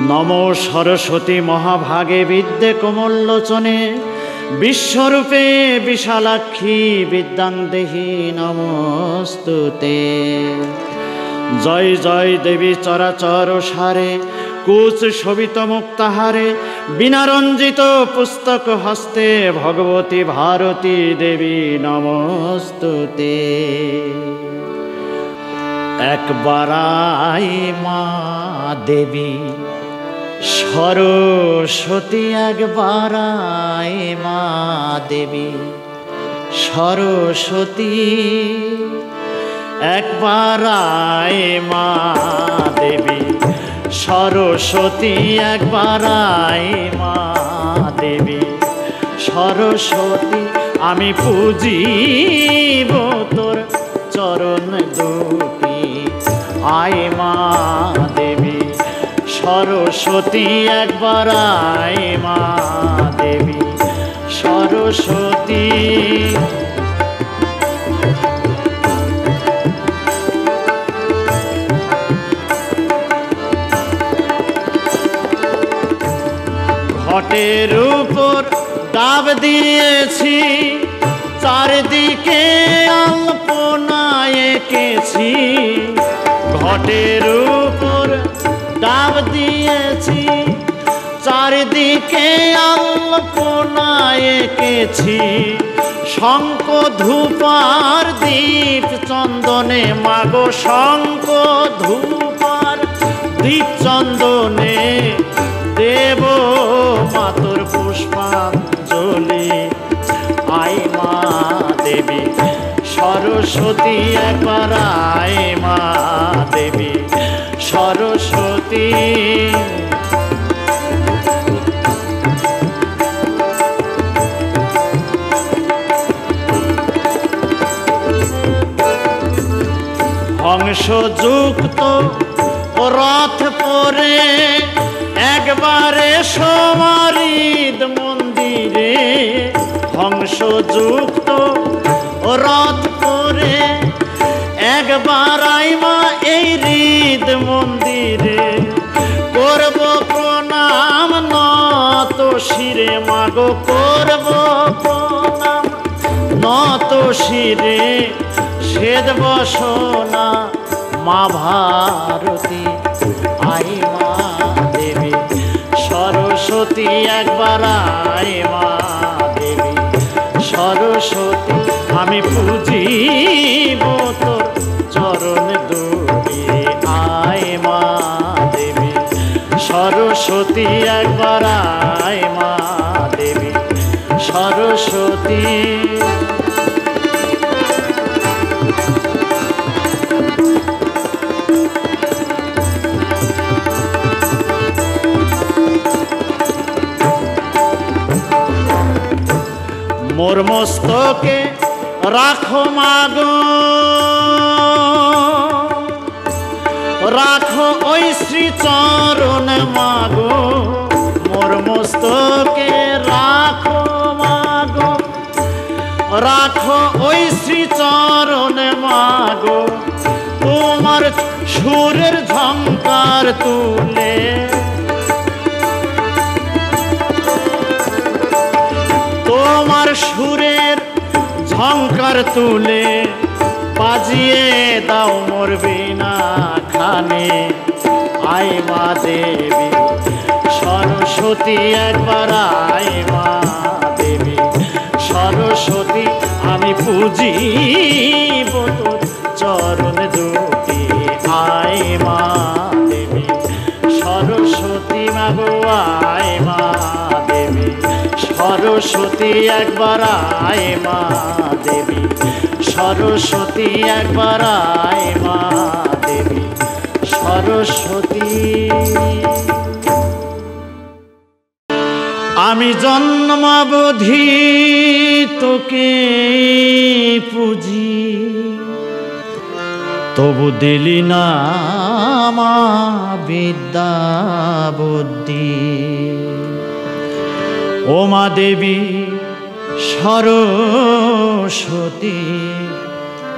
নমো সরস্বতী মহাভাগে বিদ্যে কোমললোচনে বিশ্বরূপে বিশালাক্ষী বিদ্যাং দেহি নমস্তুতে। জয় জয় দেবী চরাচর সারে কুচ শোভিত মুক্তাহারে বিনারঞ্জিত পুস্তক হস্তে ভগবতী ভারতী দেবী নমস্তুতে। একবার আই মা দেবী সরস্বতী, একবার আই মা দেবী সরস্বতী, একবার আই মা দেবী সরস্বতী, একবার আই মা দেবী সরস্বতী। আমি পূজিব তোর চরণ দুটি, আই মা দেবী সরস্বতী, একবার আই মা দেবী সরস্বতী। ঘটের উপর ডাব দিয়েছি, চারিদিকে আলপনা এঁকেছি। ঘটের উপর ডাব দিয়েছি, চারিদিকে আলপনা এঁকেছি। শঙ্খ ধূপার দীপ চন্দনে মাগো, শঙ্খ ধূপার দীপ চন্দনে দেব মাতর পুষ্পাঞ্জলি। আই মা দেবী সরস্বতী, একবার আই মা দেবী সরস্বতী। হংসযুক্ত রথ পরে একবারে সমারিদ মন্দিরে। হংসযুক্ত রথ পরে একবার আই মা এই হৃদ মন্দিরে। করব প্রণাম নত শিরে মাগো, করব প্রণাম নত শিরে। সেদ বসনা মা ভারতী, আই মা দেবী সরস্বতী, একবার আই মা দেবী সরস্বতী। আমি পূজিব তোর চরণ দুটি, আই মা দেবী সরস্বতী, একবার আই মা দেবী সরস্বতী। মোর মস্তকে রাখো মাগো, রাখো ওই শ্রী চরণ মাগো। মোর মস্তকে রাখো মাগো, রাখো ওই শ্রী চরণ মাগো। তোমার সুরের ঝংকার তুলে, তোমার সুরের ঝংকার তুলে বাজিয়ে দাও মোর বীণা খানে। আই মা দেবী সরস্বতী, একবার আই মা দেবী সরস্বতী। আমি পূজিব তোর চরণ দুটি, আই মা দেবী সরস্বতী মাগো, আই মা দেবী সরস্বতী, একবার আই মা দেবী সরস্বতী, একবার আই মা দেবী সরস্বতী। আমি জন্মাবধি তোকে পুজি, তবু দিলি না মা বিদ্যা বুদ্ধি। ও মা দেবী সরস্বতী,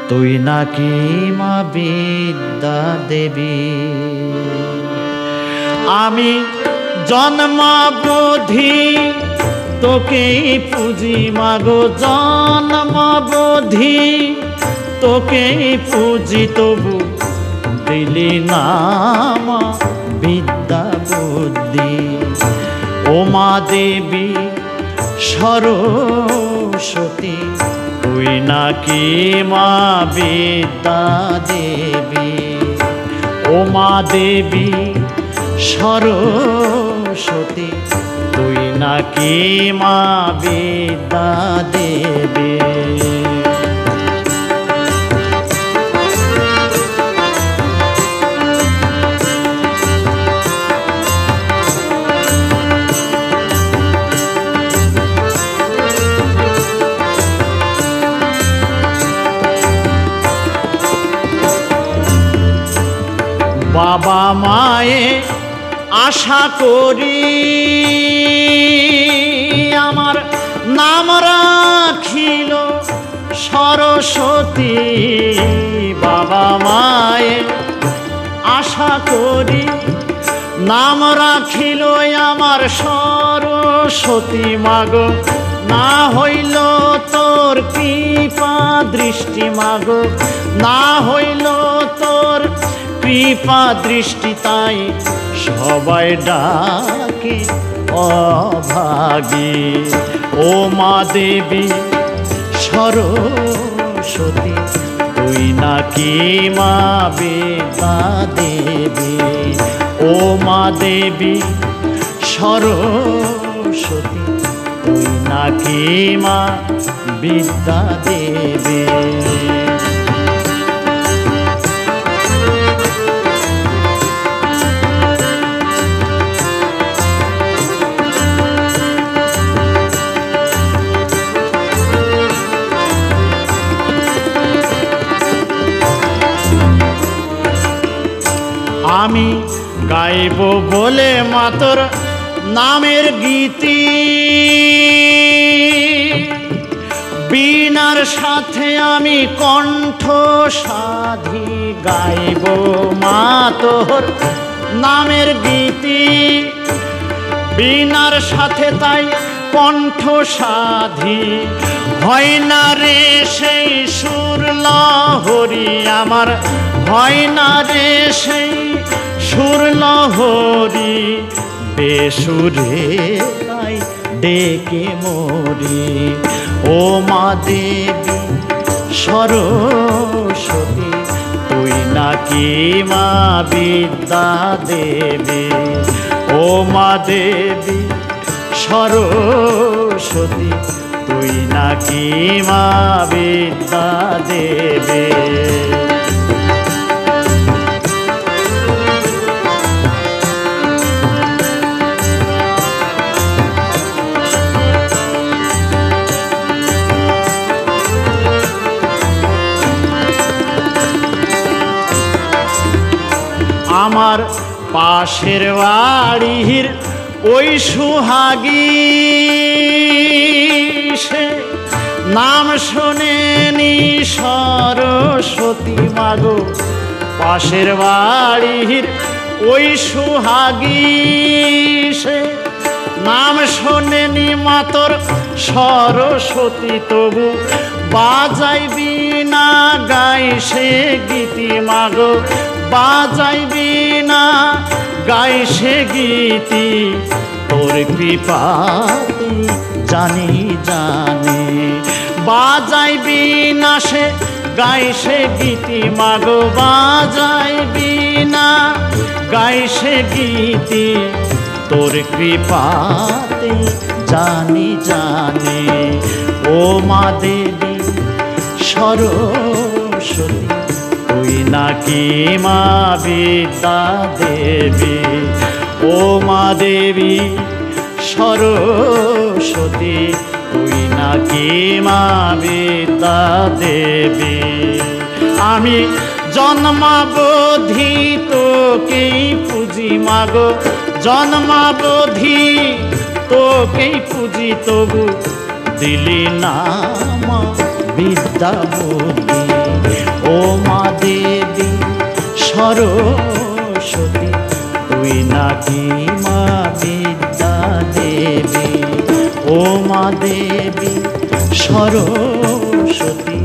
তুই নাকি মা বিদ্যা দেবী। আমি জন্মাবধি তোকেই পুজি মাগো, জন্মাবধি তোকেই পুজি, তবু দিলি না মা বিদ্যা বুদ্ধি। ও মা দেবী সরস্বতী, তুই নাকি মা বিদ্যা দেবী। ও মা দেবী সরস্বতী, তুই নাকি মা বিদ্যা দেবী। বাবা মায়ে আশা করি আমার নাম রাখিল সরস্বতী। বাবা মায়ে আশা করি নাম রাখিল আমার সরস্বতী। মাগো না হইল তোর কৃপা দৃষ্টি, মাগো না হইল তোর কৃপা দৃষ্টি, তাই সবাই ডাকে অভাগী। ও মা দেবী সরস্বতী, তুই নাকি মা বিদ্যা দেবী। ও মা দেবী সরস্বতী, তুই নাকি মা বিদ্যা দেবী। আমি গাইব বলে মা তোর নামের গীতি, বীণার সাথে আমি কণ্ঠ সাধি। গাইব মা তোর নামের গীতি, বীণার সাথে তাই কণ্ঠ সাধি। হয় না রে সেই সুর লহরী আমার, হয় না রে সেই সুর লহরী। বেসুরে তাই ডেকে মরি। ও মা দেবী সরস্বতী, তুই নাকি মা বিদ্যা দেবী। ও মা দেবী সরস্বতী, তুই নাকি মা বিদ্যা দেবী। আমার পাশের বাড়ির ওই সুহাগী, সে নাম শোনেনি সরস্বতী। মাগো পাশের বাড়ির ওই সুহাগী, সে নাম শোনেনি মা তোর সরস্বতী। তবু বাজাইবি না গাই সে গীতি, মাগো বাজাইবি না গাই সে গীতি। তোর কৃপা জানি জানি, বাজাইবি না সে গাই সে গীতি। মাগো বাজাইবি না গাই সে গীতি, তোর কৃপাতে জানি জানি। ও মা দেবী সরস্বতী, তুই নাকি মা বিদ্যা দেবী। ও মা দেবী সরস্বতী, তুই নাকি মা বিদ্যা দেবী। আমি জন্মাবধি তোকেই পুজি মাগো, জন্মাবধি তোকেই পুজি, তবু দিলি না মা বিদ্যা বুদ্ধি। ও মা দেবী সরস্বতী, তুই নাকি মা বিদ্যা দেবী। ও মা দেবী সরস্বতী,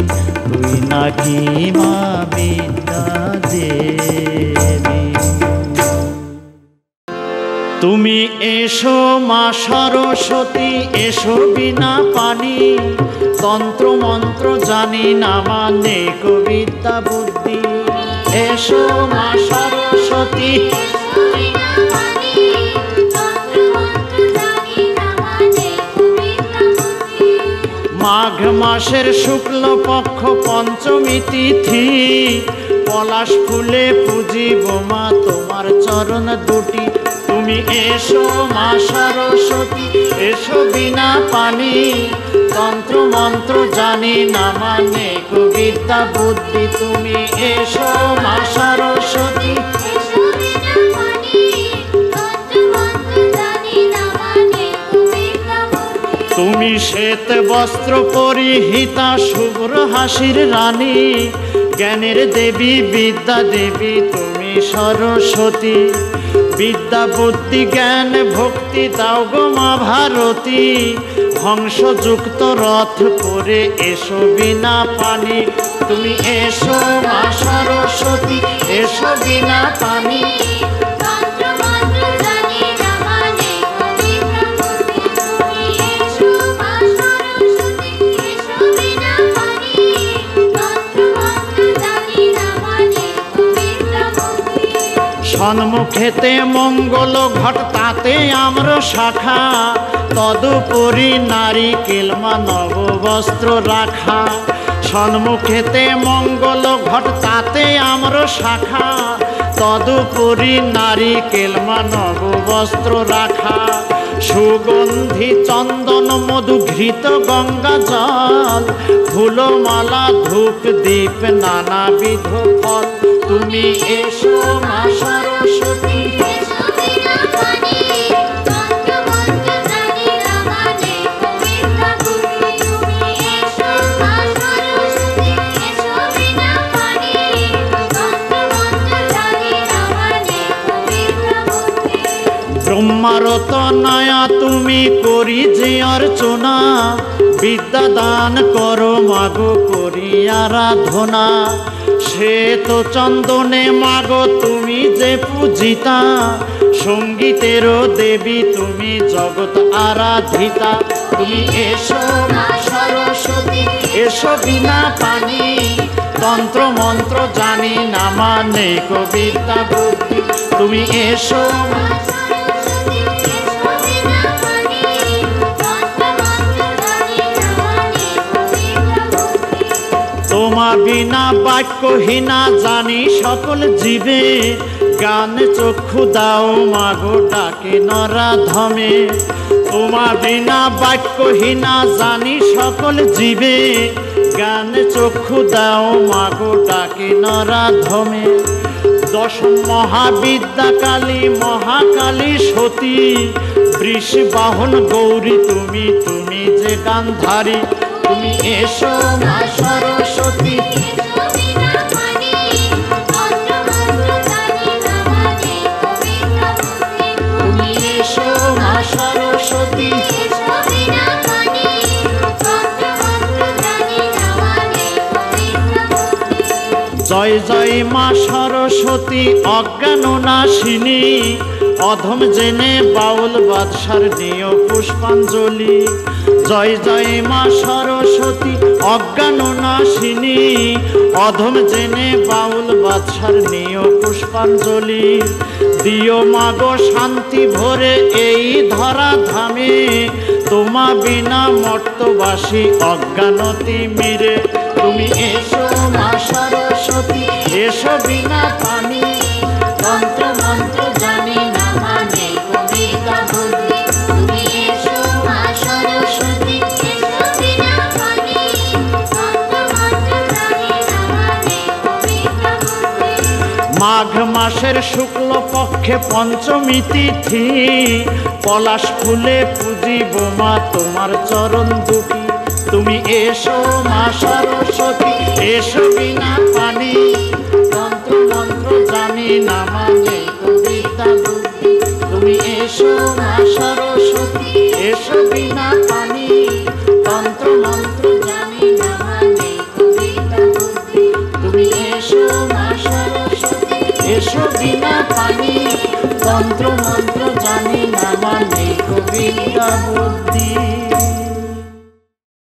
তুই নাকি মা বিদ্যা দেবী। তুমি এসো মা সরস্বতী, এসো বিনা পানি, তন্ত্র মন্ত্র জানি না মানে কবিতা বুদ্ধি। এসো মা সরস্বতী, মাঘ মাসের শুক্ল পক্ষ পঞ্চমী তিথি, পলাশ ফুলে পুজিব মা তোমার চরণ দুটি। তুমি এসো মা সরস্বতী, এসো বিনা পানি, তন্ত্র মন্ত্র জানি না মানে কবিতা বুদ্ধি। তুমি এসো মা সরস্বতী, তুমি শ্বেত বস্ত্র পরিহিতা শুভ্র হাসির রানী, জ্ঞানের দেবী বিদ্যা দেবী তুমি সরস্বতী। বিদ্যা বুদ্ধি জ্ঞান ভক্তি দাও গো মা ভারতী, হংসযুক্ত রথ করে এসো বিনা পানি। তুমি এসো মা সরস্বতী, এসো বিনা পানি, সন্মুখেতে মঙ্গল ঘট তাতে আম্র শাখা, তদুপরি নারিকেল মা নব বস্ত্র রাখা। সন্মুখেতে মঙ্গল ঘট তাতে আম্র শাখা, তদুপরি নারিকেল মা নব বস্ত্র রাখা। সুগন্ধি চন্দন মধু ঘৃত গঙ্গা জল, ফুলমালা ধূপ দীপ নানাবিধ ফল। তুমি এসো মা সরস্বতী, ব্রহ্মারত নয়া তুমি করি যে অর্চনা, বিদ্যা দান করো মাগো করি আরাধনা। শ্বেত চন্দনে মাগো তুমি যে পূজিতা, সঙ্গীতেরও দেবী তুমি জগৎ আরাধিতা। তুমি এসো মা সরস্বতী, এসো বিনা পানি, তন্ত্র মন্ত্র জানি না মানে কবিতা বুদ্ধি। তুমি এসো মা তোমা বিনা বাক্যহীনা জানি সকল জীবে, গান চক্ষু দাও মাগো ডাকে নরাধমে। তোমা বিনা বাক্যহীনা জানি সকল জীবে, গান চক্ষু দাও মাগো ডাকে নরাধমে। দশ মহাবিদ্যা কালী মহাকালী সতী, বৃষ বাহন গৌরী তুমি তুমি যে গান্ধারী। তুমি এসো মা সরস্বতী, তুমি এসো মা সরস্বতী, জয় জয় মা সরস্বতী অজ্ঞান নাশিনী, অধম জেনে বাউল বাদশার নিয় পুষ্পাঞ্জলি। জয় জয় মা সরস্বতী অজ্ঞান নাশিনী, অধম জেনে বাউল বাদশার নিয় পুষ্পাঞ্জলি। দিও মাগো শান্তি ভরে এই ধরা ধামে, তোমা বিনা মর্তবাসী অজ্ঞানতি মিরে। তুমি এসো মা সরস্বতী, এসো বিনা পানি, তন্ত্র মন্ত্র জানি না মানে কবিতা বুদ্ধি। তুমি এসো মা সরস্বতী, এসো বিনা পানি, তন্ত্র মন্ত্র জানি না মানে কবিতা বুদ্ধি। মাঘ মাসের শুক্ল পক্ষে পঞ্চমী তিথি, পলাশ ফুলে পুজিব মা তোমার চরণ দুটি। তুমি এসো মা সরস্বতী, এসো বিনা পানি, তন্ত্র মন্ত্র জানি না মানে কবিতা বুদ্ধি। এসো মা সরস্বতী, এসো বিনা পানি, তন্ত্র মন্ত্র জানি না মানে কবিতা বুদ্ধি। তুমি এসো মা সরস্বতী, এসো বিনা পানি, তন্ত্র মন্ত্র জানি না মানে কবিতা বুদ্ধি।